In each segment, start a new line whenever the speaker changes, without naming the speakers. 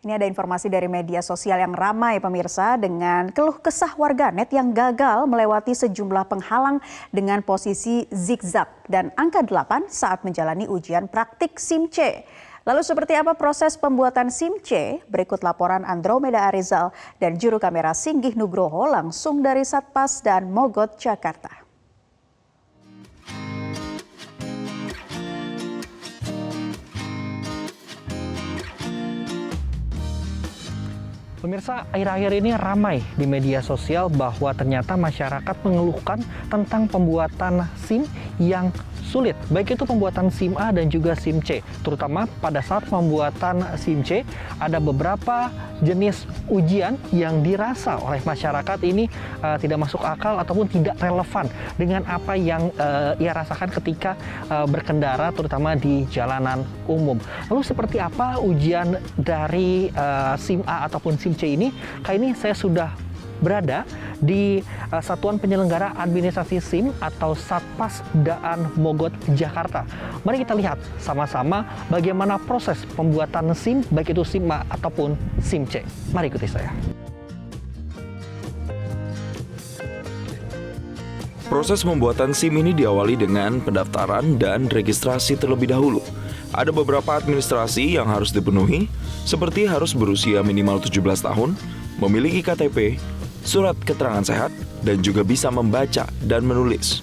Ini ada informasi dari media sosial yang ramai pemirsa dengan keluh kesah warganet yang gagal melewati sejumlah penghalang dengan posisi zigzag dan angka 8 saat menjalani ujian praktik SIM C. Lalu seperti apa proses pembuatan SIM C? Berikut laporan Andromeda Arizal dan juru kamera Singgih Nugroho langsung dari Satpas dan Mogot, Jakarta.
Pemirsa, akhir-akhir ini ramai di media sosial bahwa ternyata masyarakat mengeluhkan tentang pembuatan SIM yang sulit. Baik itu pembuatan SIM A dan juga SIM C. Terutama pada saat pembuatan SIM C, ada beberapa jenis ujian yang dirasa oleh masyarakat ini tidak masuk akal ataupun tidak relevan dengan apa yang ia rasakan ketika berkendara terutama di jalanan umum. Lalu seperti apa ujian dari SIM A ataupun SIM C ini? Kali ini saya sudah berada di Satuan Penyelenggara Administrasi SIM atau Satpas Daan Mogot, Jakarta. Mari kita lihat sama-sama bagaimana proses pembuatan SIM, baik itu SIM A ataupun SIM C. Mari ikuti saya.
Proses pembuatan SIM ini diawali dengan pendaftaran dan registrasi terlebih dahulu. Ada beberapa administrasi yang harus dipenuhi, seperti harus berusia minimal 17 tahun, memiliki KTP, surat keterangan sehat, dan juga bisa membaca dan menulis.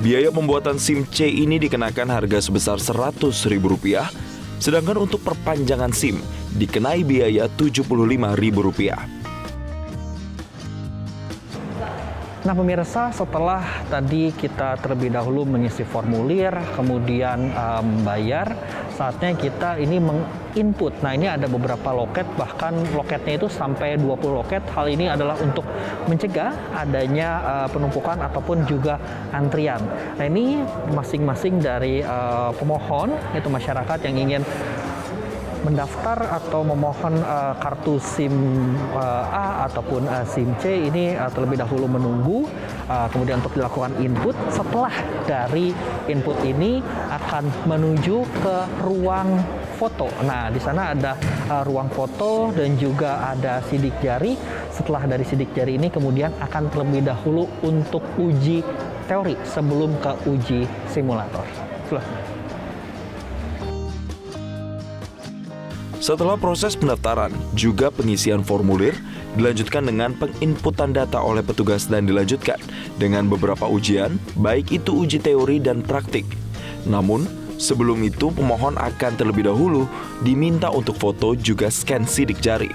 Biaya pembuatan SIM C ini dikenakan harga sebesar Rp100.000, sedangkan untuk perpanjangan SIM dikenai biaya Rp75.000.
Nah pemirsa, setelah tadi kita terlebih dahulu mengisi formulir, kemudian membayar, saatnya kita ini menginput. Nah ini ada beberapa loket, bahkan loketnya itu sampai 20 loket. Hal ini adalah untuk mencegah adanya penumpukan ataupun juga antrian. Nah ini masing-masing dari pemohon, itu masyarakat yang ingin mendaftar atau memohon kartu SIM A ataupun SIM C ini terlebih dahulu menunggu, kemudian untuk dilakukan input. Setelah dari input ini akan menuju ke ruang foto. Nah, di sana ada ruang foto dan juga ada sidik jari. Setelah dari sidik jari ini kemudian akan terlebih dahulu untuk uji teori sebelum ke uji simulator.
Setelah proses pendaftaran, juga pengisian formulir, dilanjutkan dengan penginputan data oleh petugas dan dilanjutkan dengan beberapa ujian, baik itu uji teori dan praktik. Namun, sebelum itu pemohon akan terlebih dahulu diminta untuk foto juga scan sidik jari.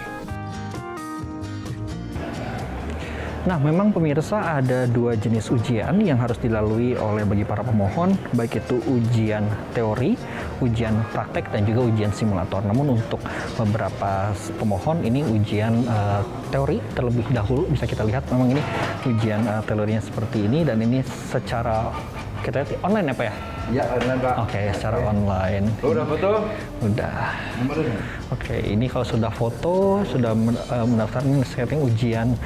Nah, memang pemirsa ada dua jenis ujian yang harus dilalui oleh bagi para pemohon, baik itu ujian teori, ujian praktek, dan juga ujian simulator. Namun untuk beberapa pemohon ini ujian teori terlebih dahulu. Bisa kita lihat memang ini ujian teorinya seperti ini, dan ini secara kita lihat online ya Pak ya?
Ya, online Pak.
Oke, secara online.
Udah foto?
Udah.
Nomornya?
Oke, ini kalau sudah foto, sudah mendaftar ini setting ujian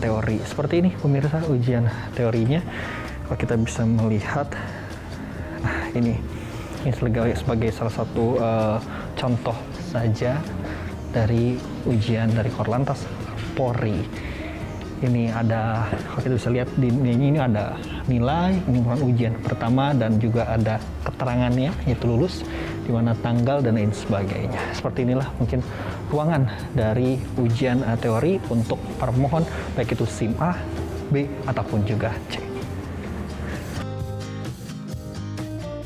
teori. Seperti ini pemirsa ujian teorinya. Kalau kita bisa melihat, ini sebagai salah satu contoh saja dari ujian dari Korlantas Polri. Ini ada, kalau kita bisa lihat di ini ada nilai, ini merupakan ujian pertama, dan juga ada keterangannya, yaitu lulus, di mana tanggal dan lain sebagainya. Seperti inilah mungkin ruangan dari ujian teori untuk para pemohon, baik itu SIM A, B, ataupun juga C.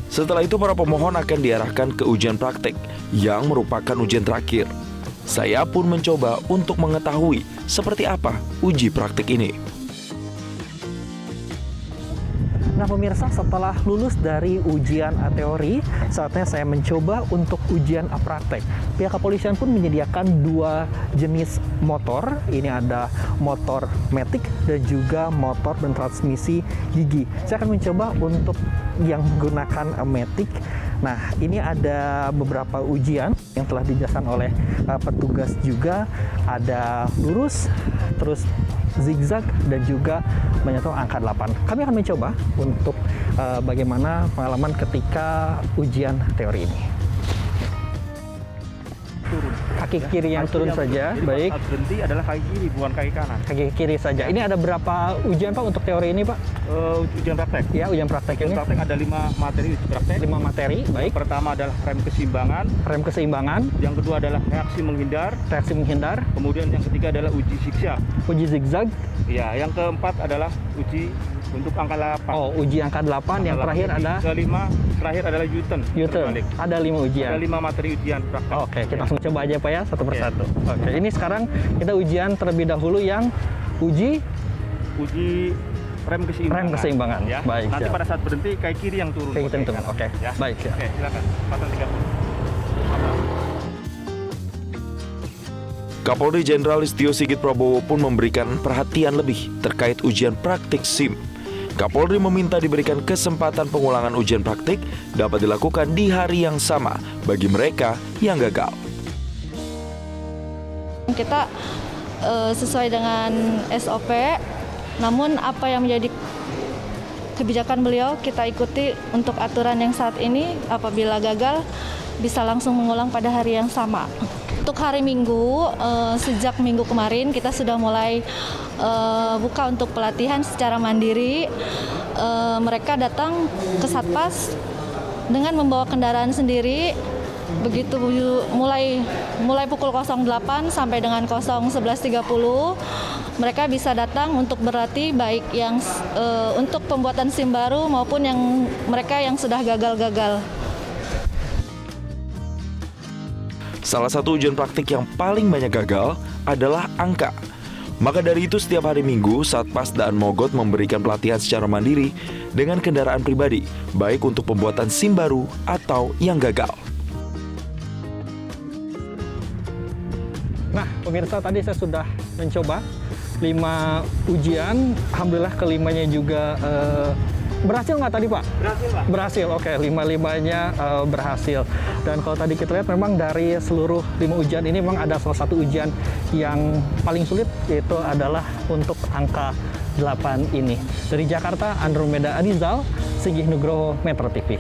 Setelah itu para pemohon akan diarahkan ke ujian praktek yang merupakan ujian terakhir. Saya pun mencoba untuk mengetahui seperti apa uji praktik ini.
Nah pemirsa, setelah lulus dari ujian teori, saatnya saya mencoba untuk ujian praktek. Pihak kepolisian pun menyediakan dua jenis motor. Ini ada motor matic dan juga motor bertransmisi gigi. Saya akan mencoba untuk yang menggunakan matic. Nah, ini ada beberapa ujian yang telah dijelaskan oleh petugas juga. Ada lurus, terus zigzag, dan juga menyentuh angka 8. Kami akan mencoba untuk bagaimana pengalaman ketika ujian teori ini. Turun. kaki kiri yang turun saja.
Jadi
Baik.
saat berhenti adalah kaki kiri, bukan kaki kanan.
Kaki kiri saja. Ini ada berapa ujian Pak untuk teori ini Pak?
Ujian praktek.
Ya, ujian praktek
Ujian
ini.
praktek ada 5 materi uji praktek.
5 materi, baik.
Yang pertama adalah rem keseimbangan.
Rem keseimbangan,
Yang kedua adalah reaksi menghindar.
reaksi menghindar,
Kemudian yang ketiga adalah uji zigzag.
uji zigzag.
Ya, yang keempat adalah uji untuk angka 8.
Oh, uji angka 8. Yang terakhir ada
kelima terakhir adalah U-turn.
U-turn.
Berbalik.
Ada 5 ujian.
Ada 5 materi ujian praktek.
Oke, kita langsung coba aja Pak ya, satu persatu. Oke, ini sekarang kita ujian terlebih dahulu yang uji
Uji rem keseimbangan.
rem keseimbangan.
Ya.
Baik,
Nanti
siap.
pada saat berhenti kaki kiri yang turun.
Kaki kiri yang turun.
kanan.
Oke.
Ya.
Baik, siap.
Oke, silakan. Pasal 30.
Kapolri Jenderal Listio Sigit Prabowo pun memberikan perhatian lebih terkait ujian praktik SIM. Kapolri meminta diberikan kesempatan pengulangan ujian praktik dapat dilakukan di hari yang sama bagi mereka yang gagal.
Kita sesuai dengan SOP, namun apa yang menjadi kebijakan beliau kita ikuti untuk aturan yang saat ini. Apabila gagal bisa langsung mengulang pada hari yang sama. Untuk hari Minggu, sejak minggu kemarin kita sudah mulai buka untuk pelatihan secara mandiri. Mereka datang ke Satpas dengan membawa kendaraan sendiri. Begitu mulai pukul 08 sampai dengan 11.30 mereka bisa datang untuk berlatih, baik yang untuk pembuatan SIM baru maupun yang mereka yang sudah gagal-gagal.
Salah satu ujian praktik yang paling banyak gagal adalah angka. Maka dari itu setiap hari Minggu, Satpas Daan Mogot memberikan pelatihan secara mandiri dengan kendaraan pribadi, baik untuk pembuatan SIM baru atau yang gagal.
Nah, pemirsa, tadi saya sudah mencoba 5 ujian. Alhamdulillah kelimanya juga berhasil nggak tadi Pak?
Berhasil, Pak.
Berhasil, oke. 5-5-nya berhasil. Dan kalau tadi kita lihat memang dari seluruh 5 ujian ini memang ada salah satu ujian yang paling sulit, yaitu adalah untuk angka 8 ini. Dari Jakarta, Andromeda Adizal, Sigih Nugroho, Metro TV.